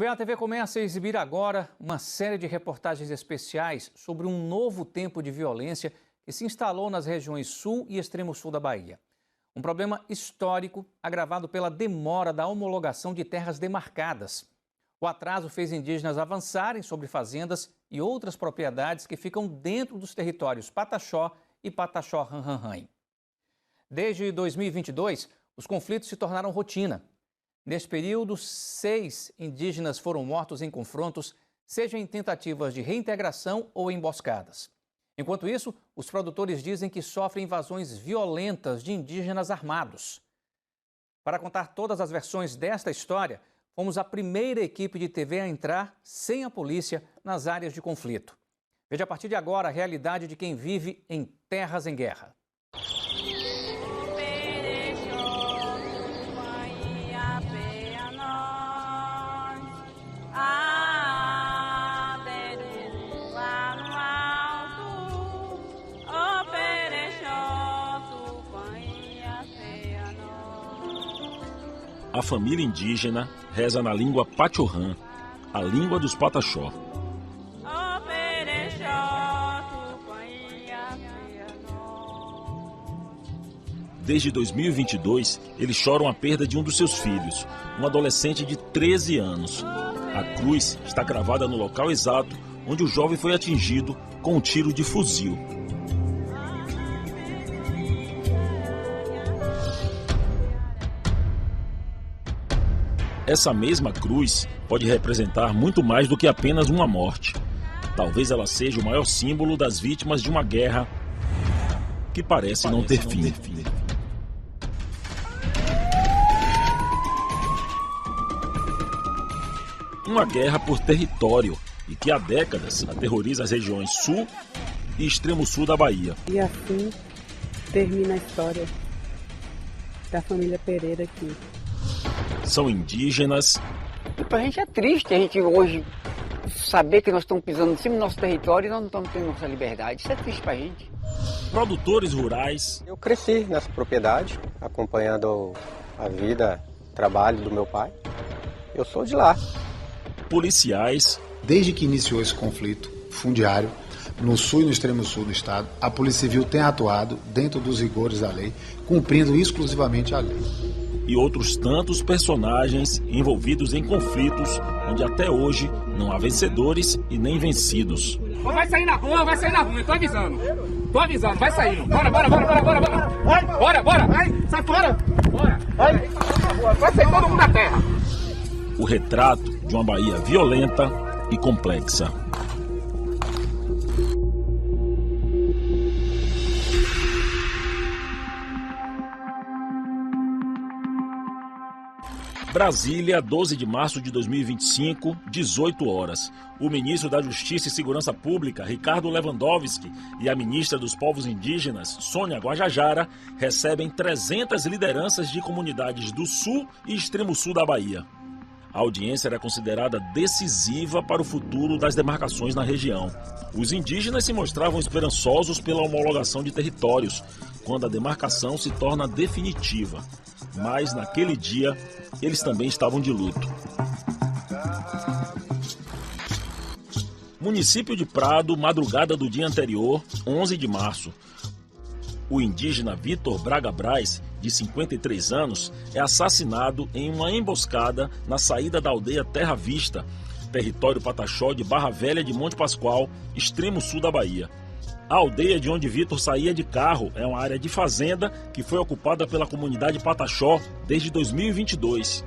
O BA-TV começa a exibir agora uma série de reportagens especiais sobre um novo tempo de violência que se instalou nas regiões sul e extremo sul da Bahia. Um problema histórico agravado pela demora da homologação de terras demarcadas. O atraso fez indígenas avançarem sobre fazendas e outras propriedades que ficam dentro dos territórios Pataxó e Pataxó-Ranranhém. Desde 2022, os conflitos se tornaram rotina. Neste período, 6 indígenas foram mortos em confrontos, seja em tentativas de reintegração ou emboscadas. Enquanto isso, os produtores dizem que sofrem invasões violentas de indígenas armados. Para contar todas as versões desta história, fomos a primeira equipe de TV a entrar sem a polícia nas áreas de conflito. Veja a partir de agora a realidade de quem vive em terras em guerra. A família indígena reza na língua Pachorrã, a língua dos Pataxó. Desde 2022, eles choram a perda de um dos seus filhos, um adolescente de 13 anos. A cruz está cravada no local exato onde o jovem foi atingido com um tiro de fuzil. Essa mesma cruz pode representar muito mais do que apenas uma morte. Talvez ela seja o maior símbolo das vítimas de uma guerra que parece não ter fim. Uma guerra por território e que há décadas aterroriza as regiões sul e extremo sul da Bahia. E assim termina a história da família Pereira aqui. São indígenas. E pra gente é triste a gente hoje saber que nós estamos pisando em cima do nosso território e nós não estamos tendo nossa liberdade. Isso é triste pra gente. Produtores rurais. Eu cresci nessa propriedade, acompanhando a vida, o trabalho do meu pai. Eu sou de lá. Policiais. Desde que iniciou esse conflito fundiário, no sul e no extremo sul do estado, a Polícia Civil tem atuado dentro dos rigores da lei, cumprindo exclusivamente a lei. E outros tantos personagens envolvidos em conflitos onde até hoje não há vencedores e nem vencidos. Vai sair na rua, eu tô avisando, vai sair. Bora. Vai, sai fora. Bora. Vai sair todo mundo da terra. O retrato de uma Bahia violenta e complexa. Brasília, 12 de março de 2025, 18 horas. O ministro da Justiça e Segurança Pública, Ricardo Lewandowski, e a ministra dos Povos Indígenas, Sônia Guajajara, recebem 300 lideranças de comunidades do sul e extremo sul da Bahia. A audiência era considerada decisiva para o futuro das demarcações na região. Os indígenas se mostravam esperançosos pela homologação de territórios, quando a demarcação se torna definitiva. Mas, naquele dia, eles também estavam de luto. Município de Prado, madrugada do dia anterior, 11 de março. O indígena Vitor Braga Braz, de 53 anos, é assassinado em uma emboscada na saída da aldeia Terra Vista, território Pataxó de Barra Velha de Monte Pascoal, extremo sul da Bahia. A aldeia de onde Vitor saía de carro é uma área de fazenda que foi ocupada pela comunidade Pataxó desde 2022.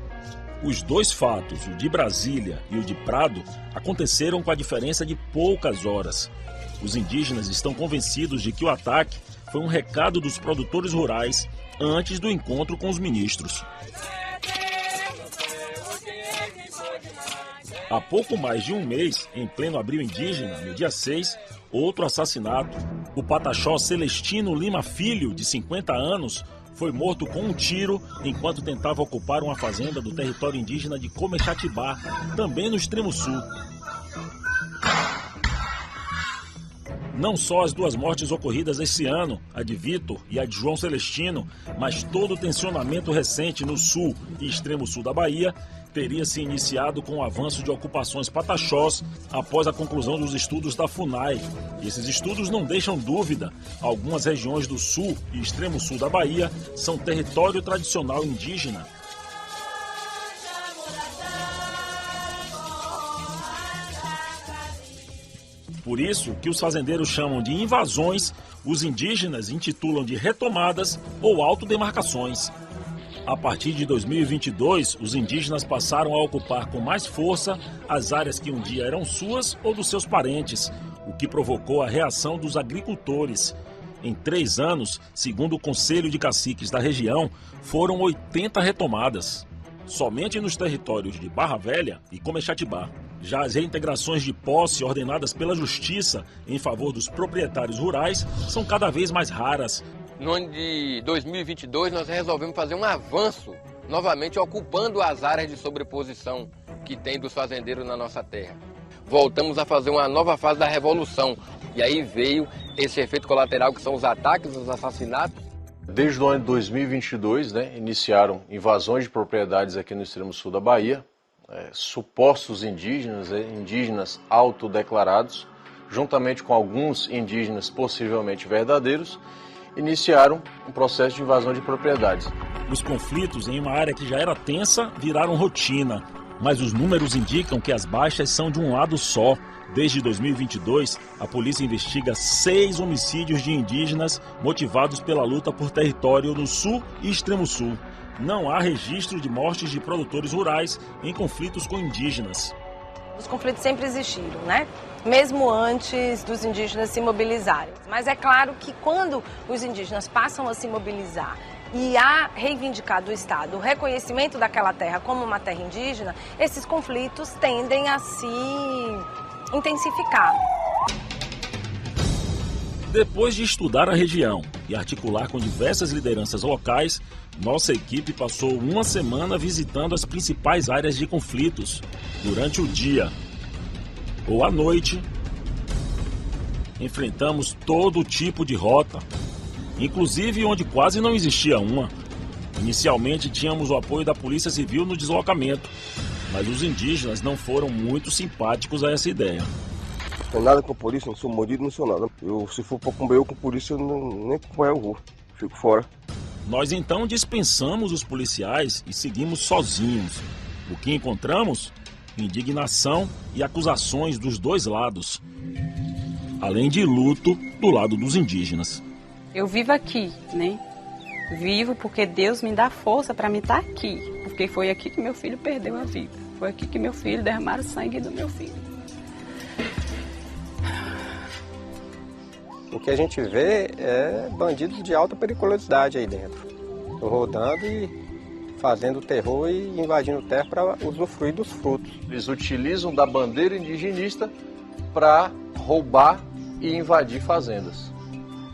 Os dois fatos, o de Brasília e o de Prado, aconteceram com a diferença de poucas horas. Os indígenas estão convencidos de que o ataque foi um recado dos produtores rurais antes do encontro com os ministros. Há pouco mais de um mês, em pleno abril indígena, no dia 6, outro assassinato. O Pataxó Celestino Lima Filho, de 50 anos, foi morto com um tiro enquanto tentava ocupar uma fazenda do território indígena de Comexatibá, também no extremo sul. Não só as duas mortes ocorridas esse ano, a de Vitor e a de João Celestino, mas todo o tensionamento recente no sul e extremo sul da Bahia, teria se iniciado com o avanço de ocupações pataxós após a conclusão dos estudos da FUNAI. Esses estudos não deixam dúvida. Algumas regiões do sul e extremo sul da Bahia são território tradicional indígena. Por isso, que os fazendeiros chamam de invasões, os indígenas intitulam de retomadas ou autodemarcações. A partir de 2022, os indígenas passaram a ocupar com mais força as áreas que um dia eram suas ou dos seus parentes, o que provocou a reação dos agricultores. Em 3 anos, segundo o Conselho de Caciques da região, foram 80 retomadas. Somente nos territórios de Barra Velha e Comexatibá. Já as reintegrações de posse ordenadas pela Justiça em favor dos proprietários rurais são cada vez mais raras. No ano de 2022, nós resolvemos fazer um avanço, novamente ocupando as áreas de sobreposição que tem dos fazendeiros na nossa terra. Voltamos a fazer uma nova fase da revolução. E aí veio esse efeito colateral que são os ataques, os assassinatos. Desde o ano de 2022, iniciaram invasões de propriedades aqui no extremo sul da Bahia. Supostos indígenas autodeclarados, juntamente com alguns indígenas possivelmente verdadeiros, iniciaram um processo de invasão de propriedades. Os conflitos em uma área que já era tensa viraram rotina, mas os números indicam que as baixas são de um lado só. Desde 2022, a polícia investiga 6 homicídios de indígenas motivados pela luta por território no sul e extremo sul. Não há registro de mortes de produtores rurais em conflitos com indígenas. Os conflitos sempre existiram, né? Mesmo antes dos indígenas se mobilizarem. Mas é claro que quando os indígenas passam a se mobilizar e a reivindicar do Estado o reconhecimento daquela terra como uma terra indígena, esses conflitos tendem a se intensificar. Depois de estudar a região e articular com diversas lideranças locais, nossa equipe passou uma semana visitando as principais áreas de conflitos, durante o dia ou à noite. Enfrentamos todo tipo de rota, inclusive onde quase não existia uma. Inicialmente tínhamos o apoio da Polícia Civil no deslocamento, mas os indígenas não foram muito simpáticos a essa ideia. Não tem nada com a polícia, não sou mordido, não sou nada. Se for para comer com polícia, eu nem acompanhar eu vou, fico fora. Nós então dispensamos os policiais e seguimos sozinhos. O que encontramos? Indignação e acusações dos dois lados, além de luto do lado dos indígenas. Eu vivo aqui, né? Vivo porque Deus me dá força para me estar aqui. Porque foi aqui que meu filho perdeu a vida. Foi aqui que meu filho derramaram o sangue do meu filho. O que a gente vê é bandidos de alta periculosidade aí dentro, rodando e fazendo terror e invadindo terra para usufruir dos frutos. Eles utilizam da bandeira indigenista para roubar e invadir fazendas.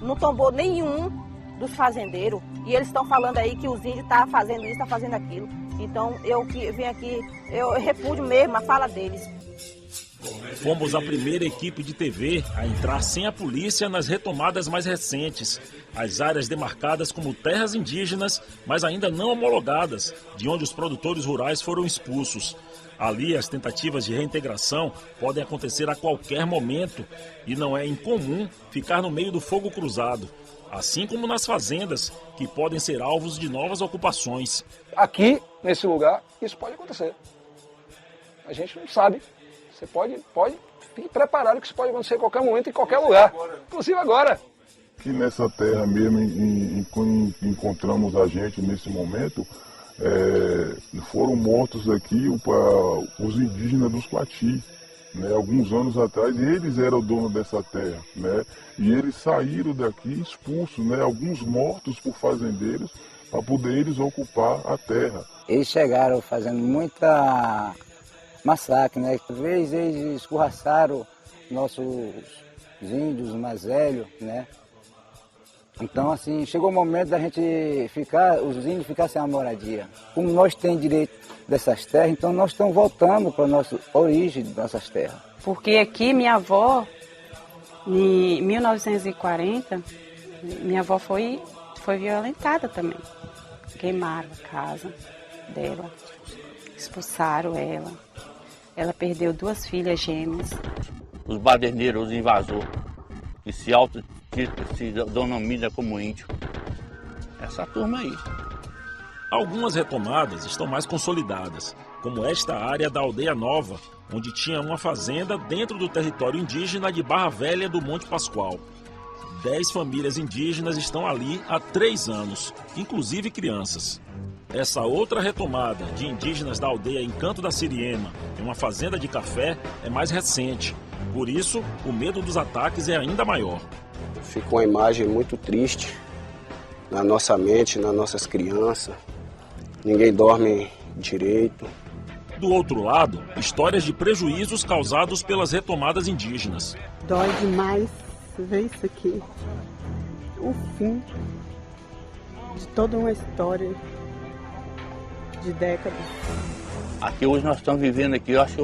Não tombou nenhum dos fazendeiros e eles estão falando aí que os índios estão fazendo isso, estão fazendo aquilo. Então eu que vim aqui, eu repúdio mesmo a fala deles. Fomos a primeira equipe de TV a entrar sem a polícia nas retomadas mais recentes, as áreas demarcadas como terras indígenas, mas ainda não homologadas, de onde os produtores rurais foram expulsos. Ali, as tentativas de reintegração podem acontecer a qualquer momento e não é incomum ficar no meio do fogo cruzado, assim como nas fazendas, que podem ser alvos de novas ocupações. Aqui, nesse lugar, isso pode acontecer. A gente não sabe. Você pode fique preparado que isso pode acontecer em qualquer momento, em qualquer lugar, inclusive agora. Aqui nessa terra mesmo, quando encontramos a gente nesse momento, foram mortos aqui os indígenas dos Quati, né, alguns anos atrás, e eles eram donos dessa terra, né, e eles saíram daqui expulsos, né, alguns mortos por fazendeiros, para poder eles ocupar a terra. Eles chegaram fazendo muita massacre, né? Às vezes eles escorraçaram nossos índios mais velhos, né? Então, assim, chegou o momento da gente os índios ficar sem a moradia. Como nós temos direito dessas terras, então nós estamos voltando para a nossa origem de nossas terras. Porque aqui minha avó, em 1940, minha avó foi violentada também. Queimaram a casa dela. expulsaram ela. Ela perdeu 2 filhas gêmeas. Os baderneiros, os invasores, que se denomina como índio. Essa turma aí. Algumas retomadas estão mais consolidadas, como esta área da Aldeia Nova, onde tinha uma fazenda dentro do território indígena de Barra Velha do Monte Pascoal. 10 famílias indígenas estão ali há 3 anos, inclusive crianças. Essa outra retomada de indígenas da aldeia Encanto da Siriema, em uma fazenda de café, é mais recente. Por isso, o medo dos ataques é ainda maior. Fica uma imagem muito triste na nossa mente, nas nossas crianças. Ninguém dorme direito. Do outro lado, histórias de prejuízos causados pelas retomadas indígenas. Dói demais ver isso aqui. O fim de toda uma história de décadas. Aqui hoje nós estamos vivendo aqui, eu acho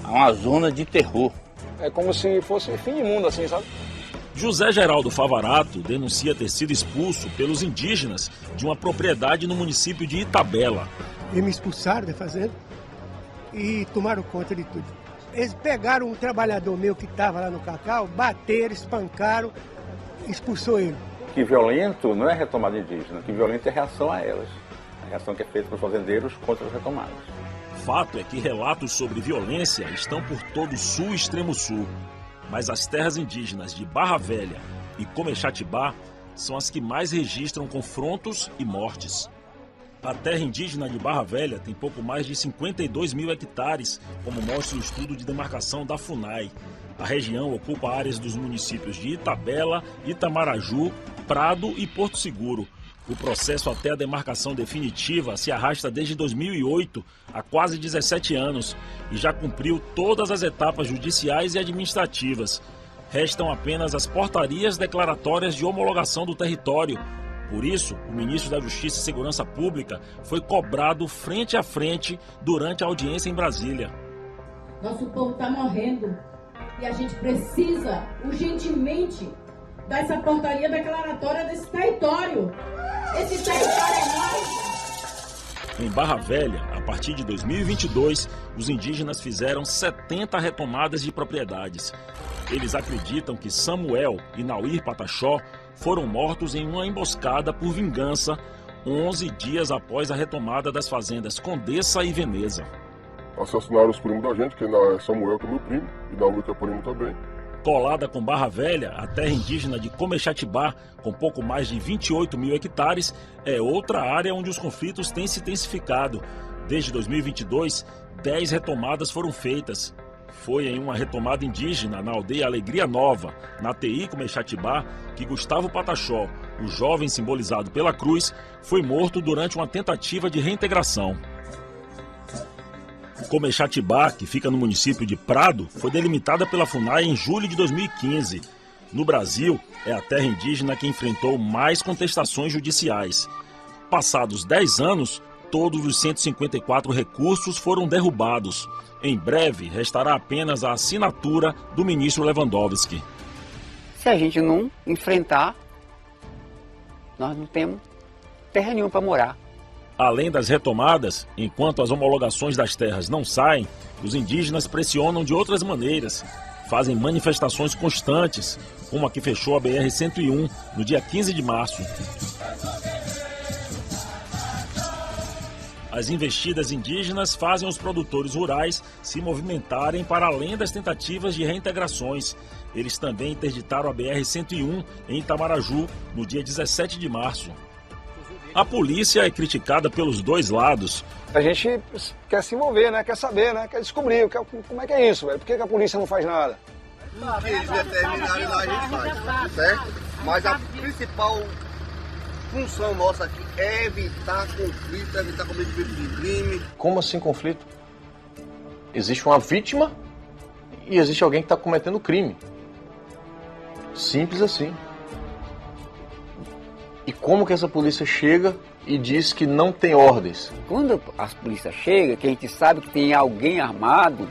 uma zona de terror. É como se fosse fim de mundo, assim, sabe? José Geraldo Favarato denuncia ter sido expulso pelos indígenas de uma propriedade no município de Itabela. Eles me expulsaram da fazenda e tomaram conta de tudo. Eles pegaram um trabalhador meu que estava lá no cacau, bateram, espancaram, expulsou ele. Que violento não é retomada indígena, que violento é a reação a elas. A reação que é feita pelos fazendeiros contra as retomadas. Fato é que relatos sobre violência estão por todo o sul e extremo sul. Mas as terras indígenas de Barra Velha e Comexatibá são as que mais registram confrontos e mortes. A terra indígena de Barra Velha tem pouco mais de 52 mil hectares, como mostra o estudo de demarcação da FUNAI. A região ocupa áreas dos municípios de Itabela, Itamaraju, Prado e Porto Seguro. O processo até a demarcação definitiva se arrasta desde 2008, há quase 17 anos, e já cumpriu todas as etapas judiciais e administrativas. Restam apenas as portarias declaratórias de homologação do território. Por isso, o ministro da Justiça e Segurança Pública foi cobrado frente a frente durante a audiência em Brasília. Nosso povo está morrendo e a gente precisa urgentemente dar essa portaria declaratória desse território. Esse território é nosso. Em Barra Velha, a partir de 2022, os indígenas fizeram 70 retomadas de propriedades. Eles acreditam que Samuel e Nauir Pataxó foram mortos em uma emboscada por vingança 11 dias após a retomada das fazendas Condessa e Veneza. Assassinaram os primos da gente, que é Samuel, que é meu primo, e Nauir, que é primo também. Colada com Barra Velha, a terra indígena de Comexatibá, com pouco mais de 28 mil hectares, é outra área onde os conflitos têm se intensificado. Desde 2022, 10 retomadas foram feitas. Foi em uma retomada indígena na aldeia Alegria Nova, na TI Comexatibá, que Gustavo Pataxó, o jovem simbolizado pela cruz, foi morto durante uma tentativa de reintegração. Comexatibá, que fica no município de Prado, foi delimitada pela FUNAI em julho de 2015. No Brasil, é a terra indígena que enfrentou mais contestações judiciais. Passados 10 anos, todos os 154 recursos foram derrubados. Em breve, restará apenas a assinatura do ministro Lewandowski. Se a gente não enfrentar, nós não temos terra nenhuma para morar. Além das retomadas, enquanto as homologações das terras não saem, os indígenas pressionam de outras maneiras. Fazem manifestações constantes, como a que fechou a BR-101 no dia 15 de março. As investidas indígenas fazem os produtores rurais se movimentarem para além das tentativas de reintegrações. Eles também interditaram a BR-101 em Itamaraju no dia 17 de março. A polícia é criticada pelos dois lados. A gente quer se envolver, né? Quer saber, né? Quer descobrir como é que é isso, velho. Por que a polícia não faz nada? Se eles determinarem lá, a gente faz, certo? Mas a principal função nossa aqui é evitar conflito, evitar cometimento de crime. Como assim conflito? Existe uma vítima e existe alguém que está cometendo crime. Simples assim. E como que essa polícia chega e diz que não tem ordens? Quando a polícia chega, que a gente sabe que tem alguém armado,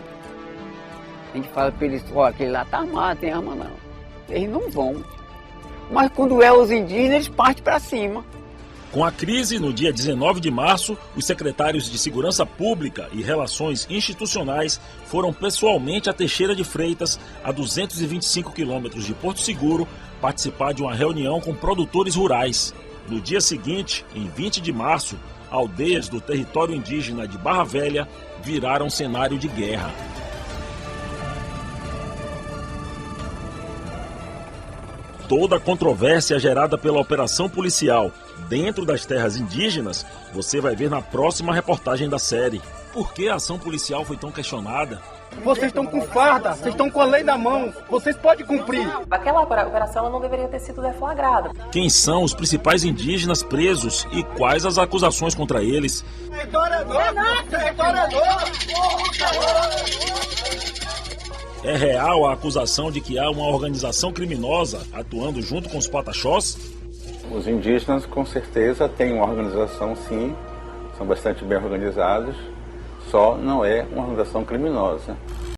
a gente fala para eles, ó, aquele lá tá armado, tem arma não. Eles não vão. Mas quando é os indígenas, eles partem para cima. Com a crise, no dia 19 de março, os secretários de Segurança Pública e Relações Institucionais foram pessoalmente a Teixeira de Freitas, a 225 quilômetros de Porto Seguro, participar de uma reunião com produtores rurais. No dia seguinte, em 20 de março, aldeias do território indígena de Barra Velha viraram cenário de guerra. Toda a controvérsia gerada pela operação policial dentro das terras indígenas, você vai ver na próxima reportagem da série. Por que a ação policial foi tão questionada? Vocês estão com farda, vocês estão com a lei na mão, vocês podem cumprir. Aquela operação ela não deveria ter sido deflagrada. Quem são os principais indígenas presos e quais as acusações contra eles? É real a acusação de que há uma organização criminosa atuando junto com os pataxós? Os indígenas, com certeza, têm uma organização, sim, são bastante bem organizados, só não é uma organização criminosa.